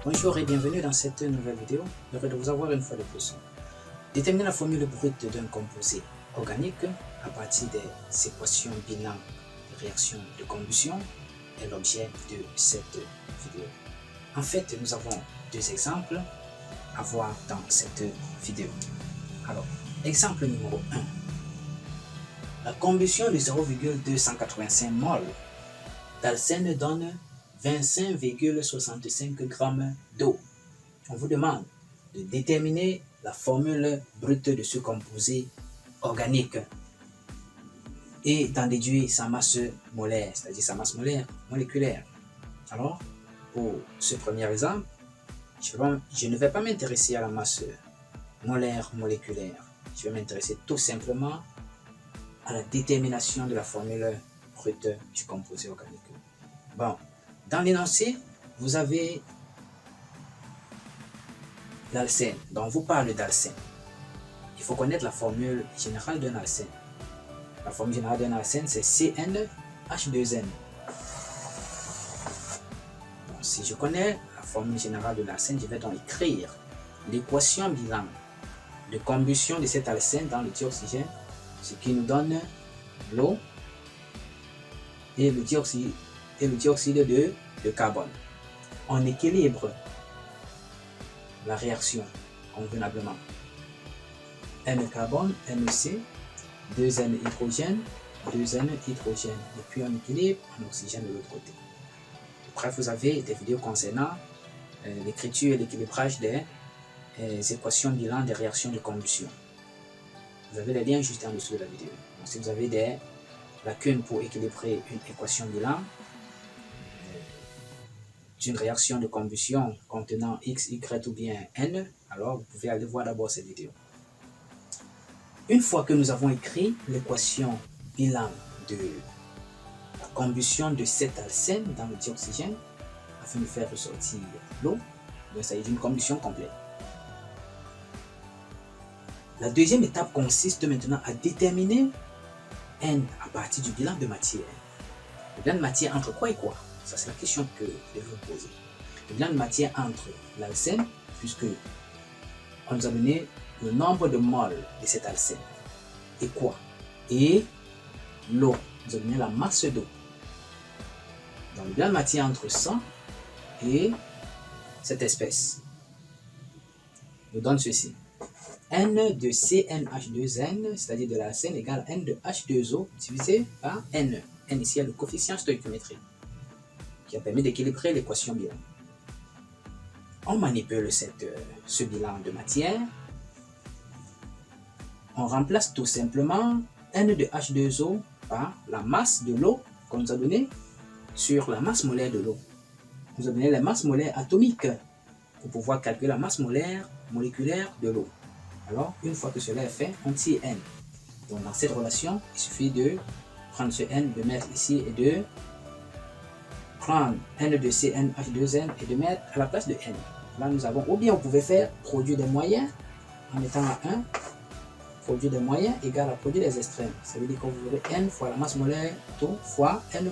Bonjour et bienvenue dans cette nouvelle vidéo. Heureux de vous avoir une fois de plus. Déterminer la formule brute d'un composé organique à partir des équations bilan de réaction de combustion est l'objet de cette vidéo. En fait, nous avons deux exemples à voir dans cette vidéo. Alors, exemple numéro 1. La combustion de 0,285 mol d'alcène donne 25,65 g d'eau. On vous demande de déterminer la formule brute de ce composé organique et d'en déduire sa masse molaire, c'est-à-dire sa masse molaire moléculaire. Alors, pour ce premier exemple, je ne vais pas m'intéresser à la masse molaire moléculaire. Je vais m'intéresser tout simplement à la détermination de la formule brute du composé organique. Bon, dans l'énoncé, vous avez l'alcène. Donc, on vous parle d'alcène. Il faut connaître la formule générale d'un alcène. La formule générale d'un alcène, c'est CnH2n. Bon, si je connais la formule générale de l'alcène, je vais donc écrire l'équation bilan de combustion de cet alcène dans le dioxygène, ce qui nous donne l'eau et le dioxyde de carbone. On équilibre la réaction convenablement. N carbone, NC, 2N hydrogène, 2N hydrogène. Et puis on équilibre en oxygène de l'autre côté. Bref, vous avez des vidéos concernant l'écriture et l'équilibrage des équations bilan des réactions de combustion. Vous avez les liens juste en dessous de la vidéo. Donc, si vous avez des lacunes pour équilibrer une équation bilan d'une réaction de combustion contenant X, Y ou bien N, alors vous pouvez aller voir d'abord cette vidéo. Une fois que nous avons écrit l'équation bilan de la combustion de cet alcène dans le dioxygène, afin de faire ressortir l'eau, il s'agit d'une combustion complète. La deuxième étape consiste maintenant à déterminer N à partir du bilan de matière. Le bilan de matière entre quoi et quoi? Ça, c'est la question que je vais vous poser. Le bilan de matière entre l'alcène, puisque on nous a donné le nombre de moles de cet alcène, et quoi? Et l'eau, on nous a donné la masse d'eau. Donc, le bilan de matière entre ça et cette espèce nous donne ceci. N de CnH2n, c'est-à-dire de l'alcène, égale N de H2O divisé par N. N ici est le coefficient stoïchiométrique qui a permis d'équilibrer l'équation bilan. On manipule ce bilan de matière. On remplace tout simplement N de H2O par la masse de l'eau qu'on nous a donnée sur la masse molaire de l'eau. On nous a donné la masse molaire atomique pour pouvoir calculer la masse molaire moléculaire de l'eau. Alors, une fois que cela est fait, on tire N. Donc, dans cette relation, il suffit de prendre ce N, de mettre ici et de prendre N de CnH2n et de mettre à la place de N. Là, nous avons, ou bien vous pouvez faire produit des moyens en mettant à 1, produit des moyens égale à produit des extrêmes. Ça veut dire que vous aurez N fois la masse molaire d'eau fois N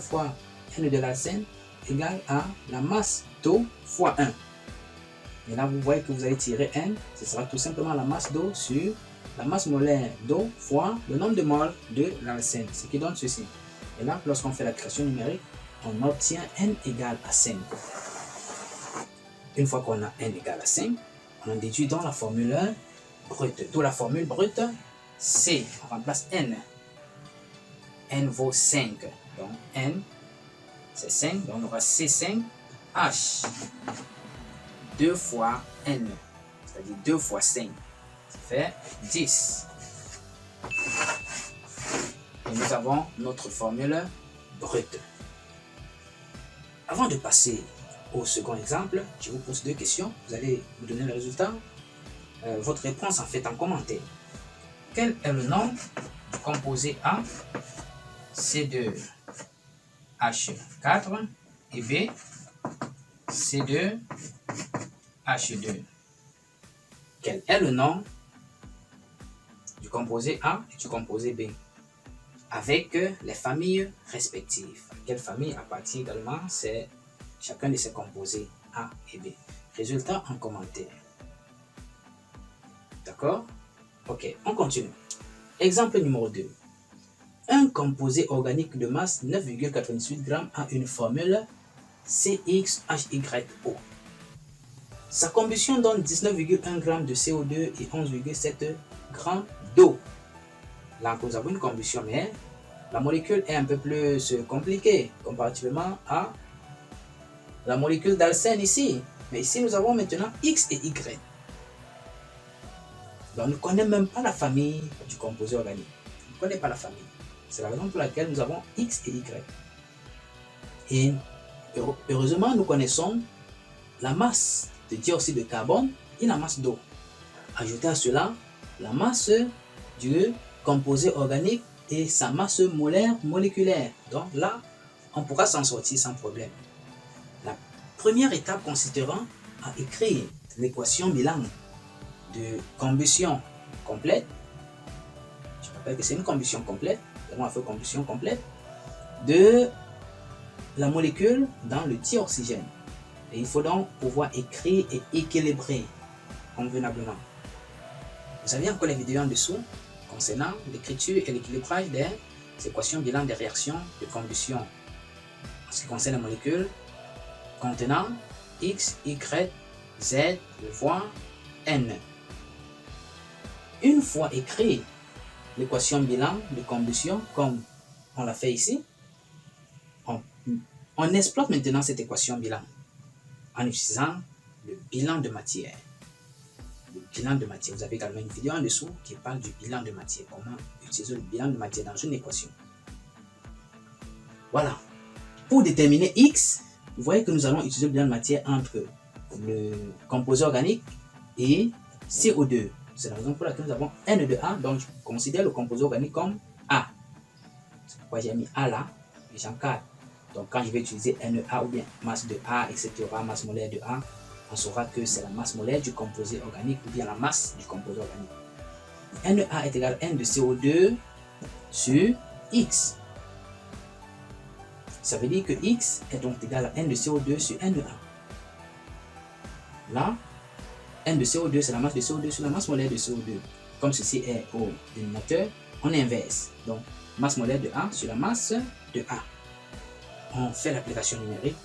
de l'alcène égale à la masse d'eau fois 1. Et là, vous voyez que vous allez tirer N, ce sera tout simplement la masse d'eau sur la masse molaire d'eau fois le nombre de moles de l'alcène, ce qui donne ceci. Et là, lorsqu'on fait la création numérique, on obtient N égale à 5. Une fois qu'on a N égale à 5, on en déduit dans la formule brute. D'où la formule brute, C, on remplace N. N vaut 5. Donc N, c'est 5. Donc on aura C5H. 2 fois N, c'est-à-dire 2 fois 5. Ça fait 10. Et nous avons notre formule brute. Avant de passer au second exemple, je vous pose deux questions. Vous allez me donner le résultat. Votre réponse en fait en commentaire. Quel est le nom du composé A, C2H4 et B, C2H2? Quel est le nom du composé A et du composé B avec les familles respectives? Quelle famille appartient également chacun de ces composés A et B? résultat en commentaire. D'accord? Ok, on continue. Exemple numéro 2. Un composé organique de masse 9,98 g a une formule CXHYO. Sa combustion donne 19,1 g de CO2 et 11,7 g d'eau. Là, nous avons une combustion, mais la molécule est un peu plus compliquée comparativement à la molécule d'alcène ici. Mais ici, nous avons maintenant X et Y. Donc, on ne connaît même pas la famille du composé organique. On ne connaît pas la famille. C'est la raison pour laquelle nous avons X et Y. Et heureusement, nous connaissons la masse de dioxyde de carbone et la masse d'eau. Ajoutez à cela la masse du composé organique et sa masse molaire moléculaire. Donc là, on pourra s'en sortir sans problème. La première étape consistera à écrire l'équation bilan de combustion complète. Je rappelle que c'est une combustion complète. On va faire combustion complète de la molécule dans le dioxygène. Et il faut donc pouvoir écrire et équilibrer convenablement. Vous avez encore les vidéos en dessous concernant l'écriture et l'équilibrage des équations bilan des réactions de combustion en ce qui concerne les molécules contenant X, Y, Z, voire N. Une fois écrit l'équation bilan de combustion comme on l'a fait ici, on exploite maintenant cette équation bilan en utilisant le bilan de matière. Le bilan de matière. Vous avez également une vidéo en dessous qui parle du bilan de matière. Comment utiliser le bilan de matière dans une équation. Voilà. Pour déterminer X, vous voyez que nous allons utiliser le bilan de matière entre le composé organique et CO2. C'est la raison pour laquelle nous avons N de A. Donc, je considère le composé organique comme A. C'est pourquoi j'ai mis A là et j'encadre. Donc, quand je vais utiliser NA ou bien masse de A, etc., masse molaire de A, on saura que c'est la masse molaire du composé organique ou bien la masse du composé organique. NA est égal à N de CO2 sur X. Ça veut dire que X est donc égal à N de CO2 sur NA. Là, N de CO2, c'est la masse de CO2 sur la masse molaire de CO2. Comme ceci est au dénominateur, on inverse. Donc, masse molaire de A sur la masse de A. On fait l'application numérique.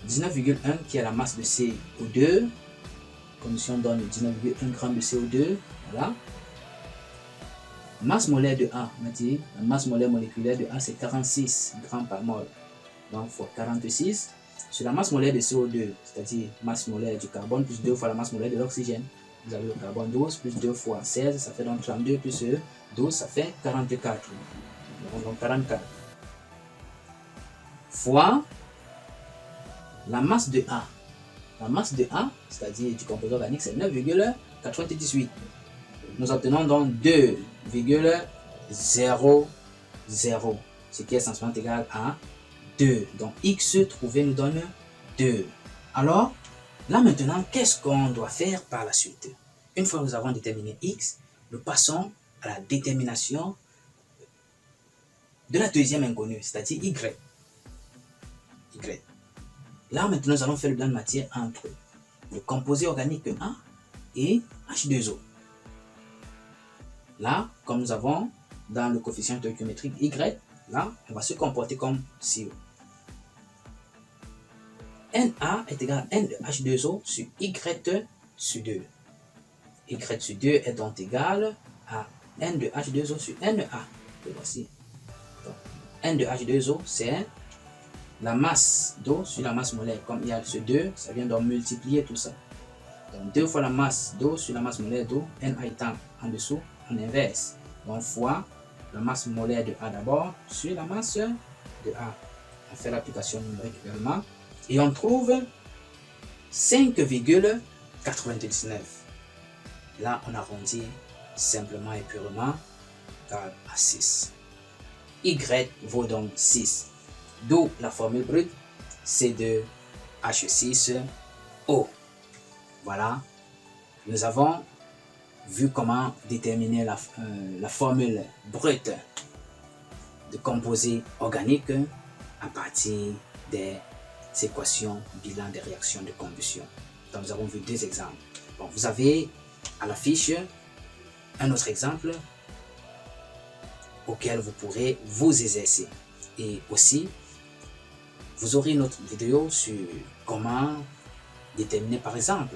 19,1 qui est la masse de CO2. Condition donne 19,1 g de CO2. Voilà. Masse molaire de A, on a dit, la masse molaire moléculaire de A, c'est 46 g par mol. Donc, fois 46 sur la masse molaire de CO2, c'est-à-dire masse molaire du carbone plus 2 fois la masse molaire de l'oxygène. Vous avez le carbone 12 plus 2 fois 16, ça fait donc 32 plus 12, ça fait 44. Donc 44. Fois la masse de A. La masse de A, c'est-à-dire du composé organique, c'est 9,98. Nous obtenons donc 2,00, ce qui est essentiellement égal à 2. Donc X trouvé nous donne 2. Alors, là maintenant, qu'est-ce qu'on doit faire par la suite? Une fois que nous avons déterminé X, nous passons à la détermination de la deuxième inconnue, c'est-à-dire Y. Là maintenant, nous allons faire le bilan de matière entre le composé organique A et H2O. Là, comme nous avons dans le coefficient stoichiométrique Y, là, on va se comporter comme ci. Na est égal à N de H2O sur Y sur 2. Y sur 2 est donc égal à N de H2O sur Na. Le voici. Donc, N de H2O, c'est la masse d'eau sur la masse molaire. Comme il y a ce 2, ça vient donc multiplier tout ça. Donc 2 fois la masse d'eau sur la masse molaire d'eau, Na étant en dessous, on inverse. Donc fois la masse molaire de A d'abord sur la masse de A. On fait l'application numérique également. Et on trouve 5,99. Là, on arrondit simplement et purement à 6. Y vaut donc 6. D'où la formule brute C2H6O. Voilà, nous avons vu comment déterminer la formule brute de composés organiques à partir des équations bilan des réactions de combustion. Donc, nous avons vu 2 exemples. Bon, vous avez à l'affiche un autre exemple auquel vous pourrez vous exercer. Et aussi, vous aurez une autre vidéo sur comment déterminer par exemple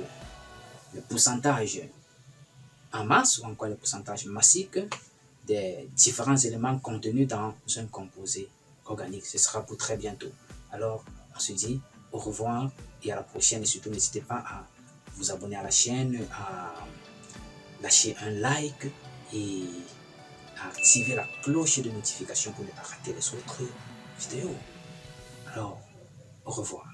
le pourcentage en masse ou encore le pourcentage massique des différents éléments contenus dans un composé organique. Ce sera pour très bientôt. Alors, on se dit au revoir et à la prochaine. Et surtout, n'hésitez pas à vous abonner à la chaîne, à lâcher un like et à activer la cloche de notification pour ne pas rater les autres vidéos. Alors, au revoir.